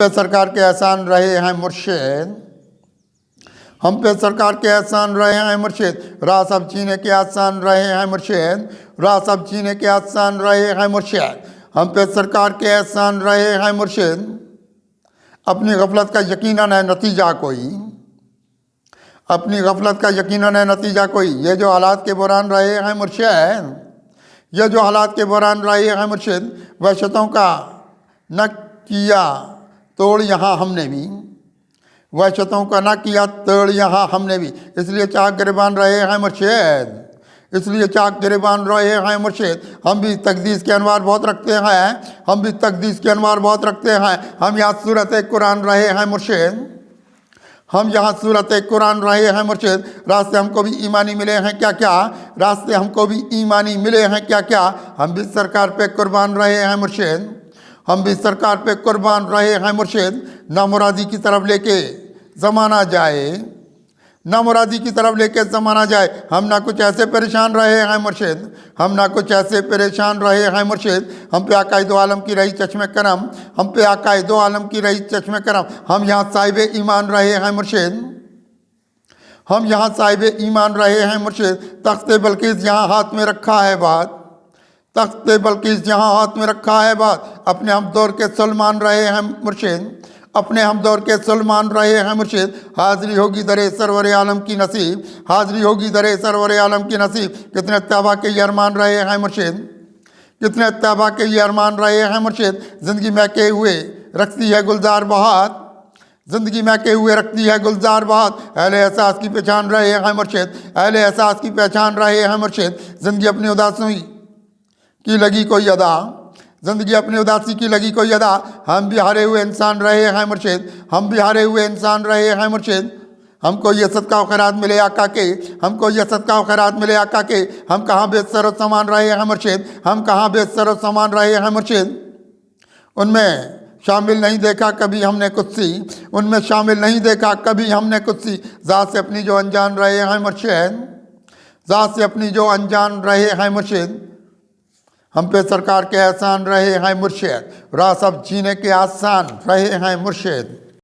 पे सरकार के एहसान रहे हैं मुर्शिद, हम पे सरकार के एहसान रहे हैं मुर्शिद, राह सब जीने के आसान रहे हैं मुर्शिद, राह सब जीने के आसान रहे हैं मुर्शिद, हम पे सरकार के एहसान रहे हैं मुर्शिद। अपनी गफलत का यकीनन है नतीजा कोई, अपनी गफलत का यकीनन है नतीजा कोई, ये जो हालात के बहरान रहे हैं मुर्शिद, ये जो हालात के बहरान रहे हैं मुर्शिद, वहशतों का न किया तोड़ यहाँ हमने भी, वहशतों का ना किया तोड़ यहाँ हमने भी, इसलिए चाक गिरबान रहे हैं मुर्शिद, इसलिए चाक गिरबान रहे हैं मुर्शिद। हम भी तकदीस के अनवार बहुत रखते हैं, हम भी तकदीस के अनवार बहुत रखते हैं, हम यहाँ सूरत कुरान रहे हैं मुर्शिद, हम यहाँ सूरत कुरान रहे हैं मुर्शिद। रास्ते हमको भी ईमानी मिले हैं क्या क्या, रास्ते हमको भी ईमानी मिले हैं क्या क्या, हम भी सरकार पे कुर्बान रहे हैं मुर्शिद, हम भी सरकार पे कुर्बान रहे हैं मुर्शिद। नामुरादी की तरफ लेके ज़माना जाए, नामुरादी की तरफ लेके ज़माना जाए, हम ना कुछ ऐसे परेशान रहे हैं मुर्शिद, हम ना कुछ ऐसे परेशान रहे हैं मुर्शिद। हम पे आकाए दो आलम की रही चश्मे करम, हम पे आकाए दो आलम की रही चश्मे करम, हम यहाँ साहिब ईमान रहे हैं मुर्शिद, हम यहाँ साहिब ईमान रहे हैं मुर्शिद। तख्ते बल्किस यहाँ हाथ में रखा है बात, तख्ते बल्किस यहाँ हाथ में रखा है बात, अपने हम दौर के सलमान रहे हैं मुर्शिद, अपने हम दौर के सलमान रहे हैं मुर्शिद। हाज़री होगी दरे सरवर आलम की नसीब, हाज़री होगी दरे सरवर आलम की नसीब। कितने तबा के ये अरमान रहे हैं मुर्शिद, कितने तबा के ये अरमान रहे हैं मुर्शिद। ज़िंदगी महके हुए रखती है गुलजार बहात, ज़िंदगी महके हुए रखती है गुलजार बहात। अहले एहसास की पहचान रहे हैं मुर्शिद, अहले एहसास की पहचान रहे हैं मुर्शिद। ज़िंदगी अपनी उदासी की लगी कोई अदा, ज़िंदगी अपनी उदासी की लगी कोई अदा, हम भी हारे हुए इंसान रहे हैं मुर्शिद, हम भी हारे हुए इंसान रहे हैं मुर्शिद। हमको ये सदका खैरात मिले आका के, हमको ये सदका खैरात मिले आका के, हम कहाँ बेसर सामान रहे हैं मुर्शिद, हम कहाँ बेसर सामान रहे हैं मुर्शिद। उनमें शामिल नहीं देखा कभी हमने कुत्सी, उनमें शामिल नहीं देखा कभी हमने कुत्सी। ज़ात से अपनी जो अनजान रहे हैं मुर्शिद, ज़ात से अपनी जो अनजान रहे हैं मुर्शिद। हम पे सरकार के एहसान रहे हैं मुर्शिद, राह सब जीने के आसान रहे हैं मुर्शिद।